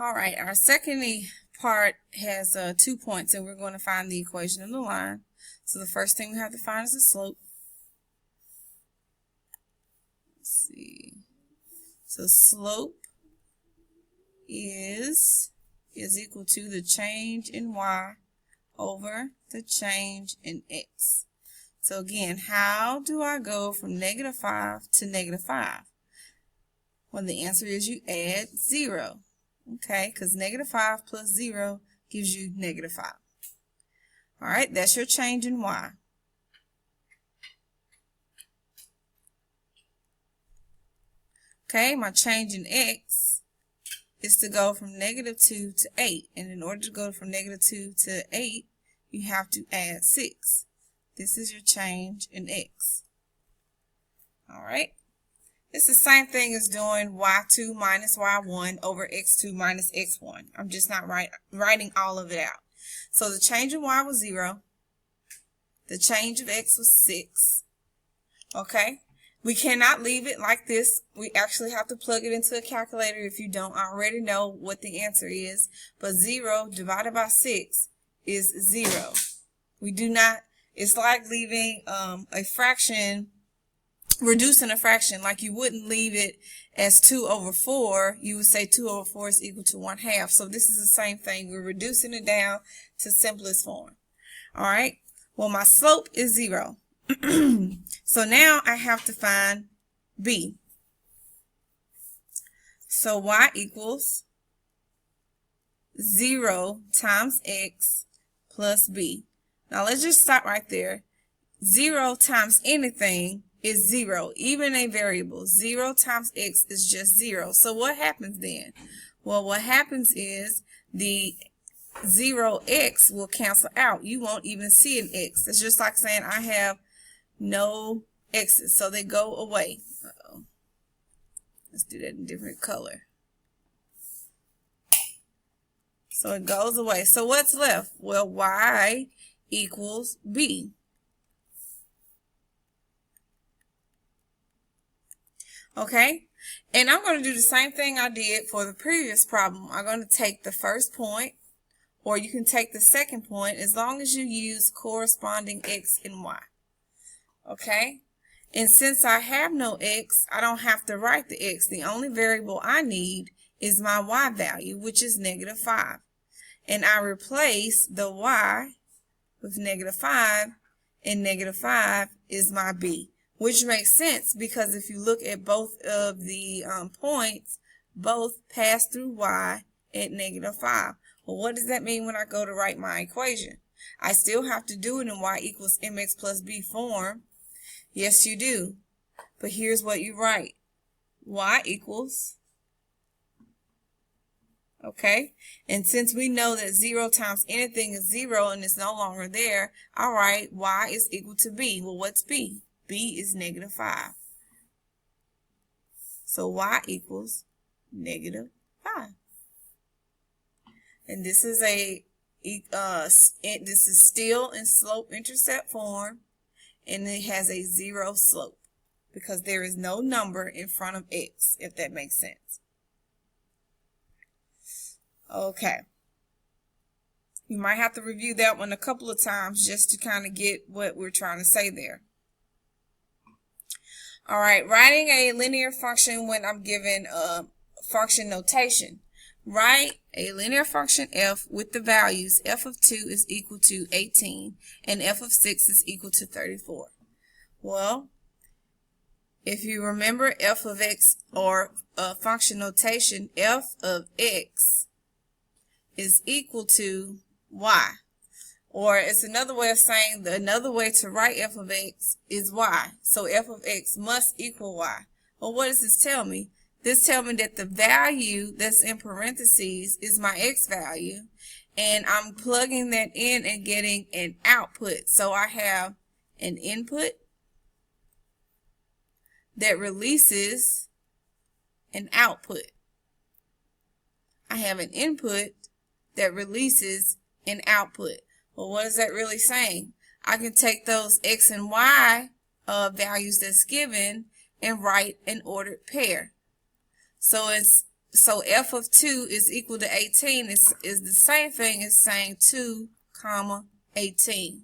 All right, our second part has 2 points, and we're going to find the equation of the line. So the first thing we have to find is the slope. Let's see. So slope is equal to the change in y over the change in x. So again, how do I go from -5 to -5? Well, the answer is you add 0. Okay, because -5 plus 0 gives you -5. All right, that's your change in y. Okay, my change in x is to go from -2 to 8. And in order to go from -2 to 8, you have to add 6. This is your change in x. All right. It's the same thing as doing y2 minus y1 over x2 minus x1. I'm just not writing all of it out. So the change in y was 0. The change of x was 6. Okay? We cannot leave it like this. We actually have to plug it into a calculator if you don't already know what the answer is. But 0 divided by 6 is 0. We do not, it's like leaving a fraction, reducing a fraction. Like you wouldn't leave it as 2 over 4. You would say 2 over 4 is equal to 1/2. So this is the same thing. We're reducing it down to simplest form. All right. Well, my slope is 0. So now I have to find b. So y equals 0 times x plus b. Now let's just stop right there. 0 times anything is 0, even a variable. 0 times x is just 0. So what happens then? Well, what happens is the 0x will cancel out. You won't even see an x. It's just like saying I have no x's, so they go away. Uh-oh. Let's do that in a different color. So it goes away. So what's left? Well, y equals b. Okay, and I'm going to do the same thing I did for the previous problem. I'm going to take the first point, or you can take the second point as long as you use corresponding x and y. Okay, and since I have no x, I don't have to write the x. The only variable I need is my y value, which is -5. And I replace the y with -5, and -5 is my b. Which makes sense because if you look at both of the points, both pass through y at -5. Well, what does that mean when I go to write my equation? I still have to do it in y equals mx plus b form. Yes, you do. But here's what you write. Y equals, okay? And since we know that 0 times anything is 0 and it's no longer there, I write y is equal to b. Well, what's b? B is -5. So y equals -5. And this is this is still in slope intercept form, and it has a 0 slope because there is no number in front of x, if that makes sense. Okay. You might have to review that one a couple of times just to kind of get what we're trying to say there. All right, writing a linear function when I'm given function notation. Write a linear function f with the values f of 2 is equal to 18 and f of 6 is equal to 34. Well, if you remember f of x or function notation, f of x is equal to y. Or it's another way of saying another way to write f of x is y. So f of x must equal y. Well, what does this tell me? This tells me that the value that's in parentheses is my x value, and I'm plugging that in and getting an output. So I have an input that releases an output. I have an input that releases an output. Well, what is that really saying? I can take those x and y values that's given and write an ordered pair. So So f of 2 is equal to 18 is the same thing as saying 2, comma, 18.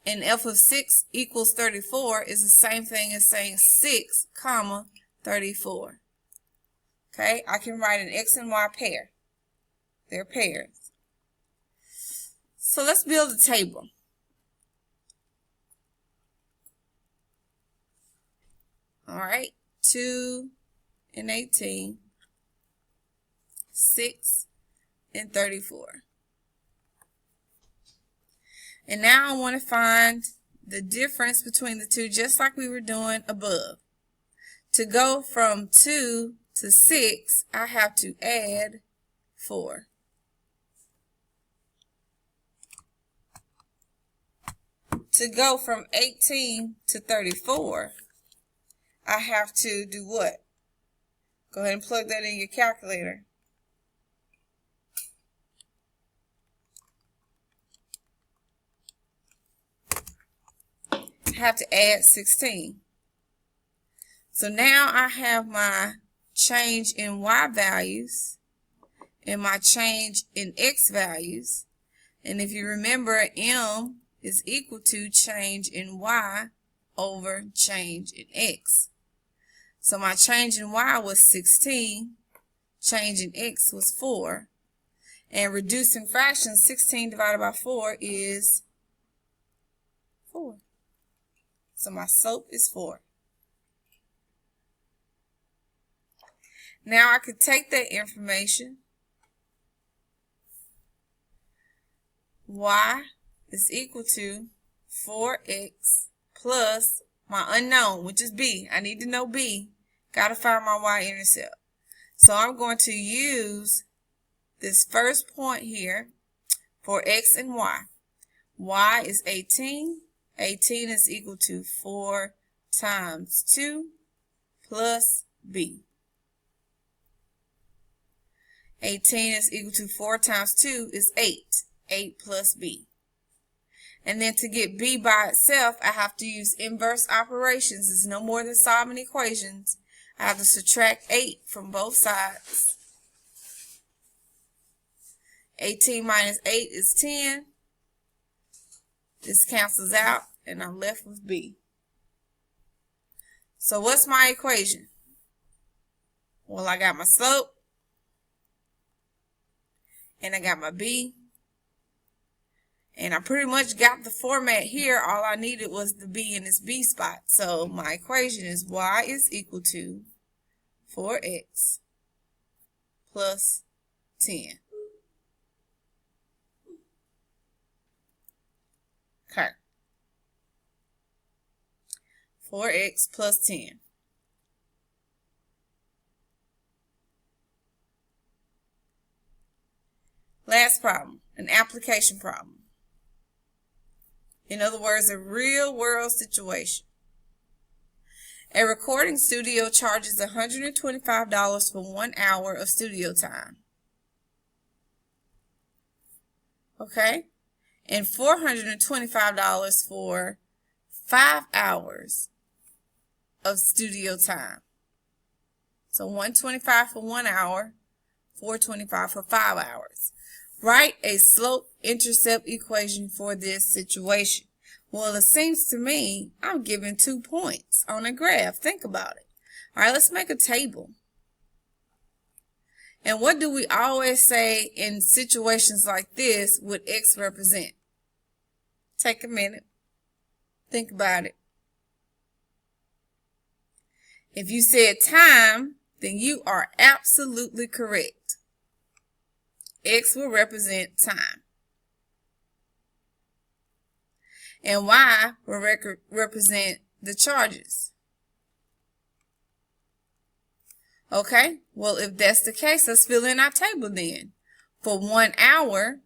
And f of 6 equals 34 is the same thing as saying 6, comma, 34. Okay, I can write an x and y pair. They're pairs. So let's build a table. All right, 2 and 18, 6 and 34. And now I want to find the difference between the two, just like we were doing above. To go from 2 to 6, I have to add 4. To go from 18 to 34, I have to do what? Go ahead and plug that in your calculator. I have to add 16. So now I have my change in y values and my change in x values. And if you remember, m is equal to change in y over change in x. So my change in y was 16, change in x was 4, and reducing fractions, 16 divided by 4 is 4. So my slope is 4. Now I could take that information, y is equal to 4x plus my unknown, which is b. I need to know b. Got to find my y-intercept. So I'm going to use this first point here for x and y. Y is 18. 18 is equal to 4 times 2 plus b. 18 is equal to 4 times 2 is 8. 8 plus b. And then to get b by itself, I have to use inverse operations. It's no more than solving equations. I have to subtract 8 from both sides. 18 minus 8 is 10. This cancels out, and I'm left with b. So what's my equation? Well, I got my slope, and I got my b. And I pretty much got the format here. All I needed was the b in this b spot. So my equation is y is equal to 4x plus 10. Okay. 4x plus 10. Last problem, an application problem. In other words, a real world situation. A recording studio charges $125 for 1 hour of studio time. Okay? And $425 for 5 hours of studio time. So $125 for 1 hour, $425 for 5 hours. Write a slope-intercept equation for this situation. Well, it seems to me I'm given 2 points on a graph. Think about it. All right, let's make a table. And what do we always say in situations like this would x represent? Take a minute. Think about it. If you said time, then you are absolutely correct. X will represent time. And Y will represent the charges. Okay, well, if that's the case, let's fill in our table then. For 1 hour,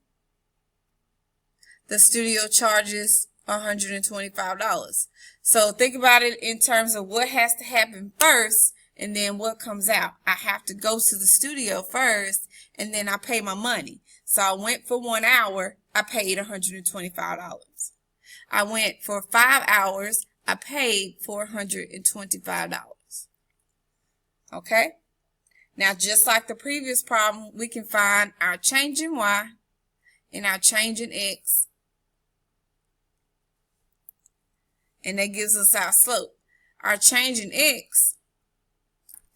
the studio charges $125. So think about it in terms of what has to happen first and then what comes out. I have to go to the studio first and then I pay my money. So I went for 1 hour, I paid $125. I went for 5 hours, I paid $425. Okay? Now, just like the previous problem, we can find our change in y and our change in x, and that gives us our slope. Our change in x,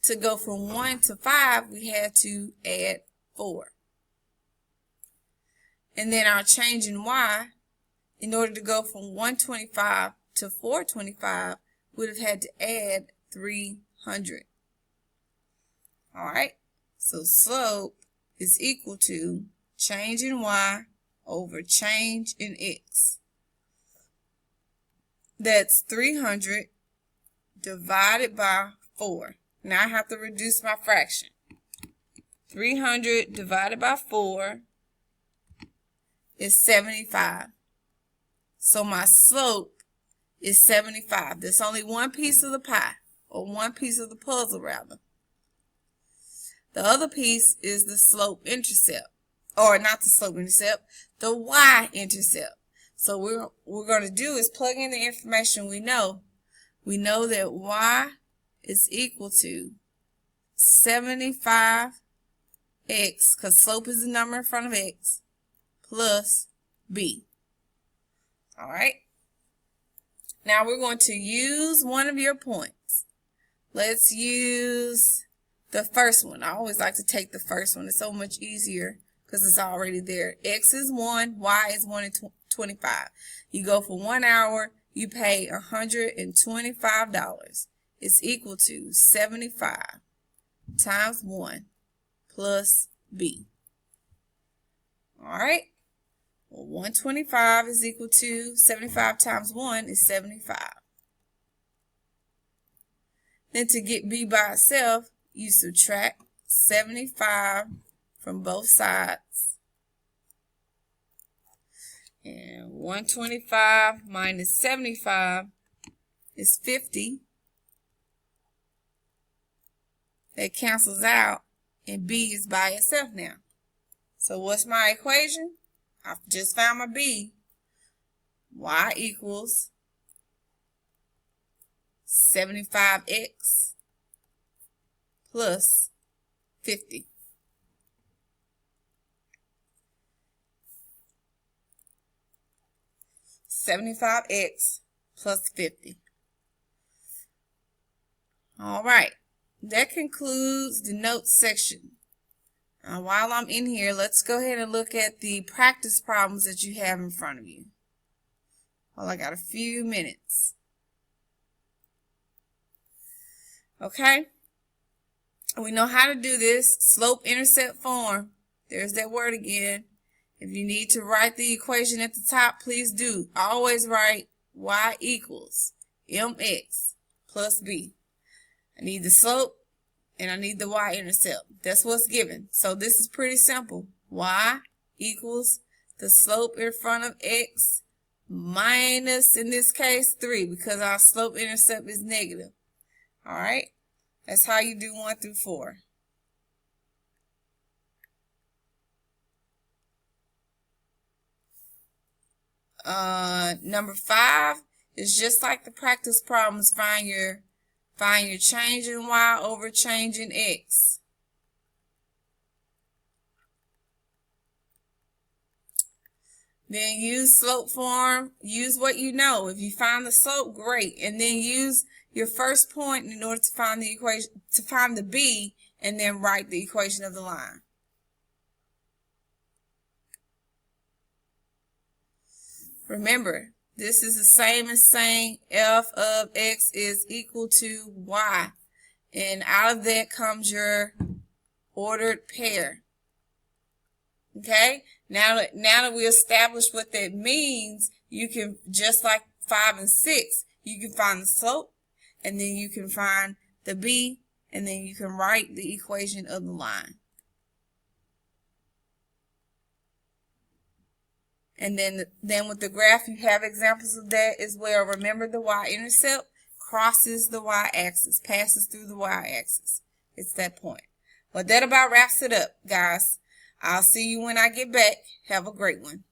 to go from 1 to 5, we had to add 4. And then our change in y, in order to go from 125 to 425, would have had to add 300. All right, so slope is equal to change in y over change in x. That's 300 divided by 4. Now I have to reduce my fraction. 300 divided by 4 is 75. So my slope is 75. There's only one piece of the pie, or one piece of the puzzle rather. The other piece is the slope intercept, or not the slope intercept, the y-intercept. So what we're going to do is plug in the information we know. We know that y is equal to 75x, because slope is the number in front of x, plus b. All right. Now we're going to use one of your points. Let's use the first one. I always like to take the first one. It's so much easier because it's already there. X is 1, y is 1 and 25. You go for 1 hour, you pay $125. It's equal to 75 times 1 plus b. All right. Well, 125 is equal to 75 times 1 is 75. Then to get b by itself, you subtract 75 from both sides. And 125 minus 75 is 50. That cancels out, and b is by itself now. So what's my equation? I've just found my b. Y equals 75x plus 50. $75x plus 50. All right, that concludes the notes section. While I'm in here, let's go ahead and look at the practice problems that you have in front of you. Well, I got a few minutes. Okay, we know how to do this. Slope-intercept form. There's that word again. If you need to write the equation at the top, please do. Always write y equals mx plus b. I need the slope and I need the y-intercept. That's what's given. So this is pretty simple. Y equals the slope in front of x minus, in this case, 3, because our slope-intercept is negative. All right? That's how you do 1 through 4. Number 5 is just like the practice problems. Find your change in y over change in x. Then use slope form. Use what you know. If you find the slope, great. And then use your first point in order to find the equation, to find the b, and then write the equation of the line. Remember, this is the same as saying f of x is equal to y. And out of that comes your ordered pair. Okay? Now that we established what that means, you can, just like 5 and 6, you can find the slope, and then you can find the b, and then you can write the equation of the line. And then with the graph, you have examples of that as well. Remember, the y-intercept crosses the y-axis, passes through the y-axis. It's that point. Well, that about wraps it up, guys. I'll see you when I get back. Have a great one.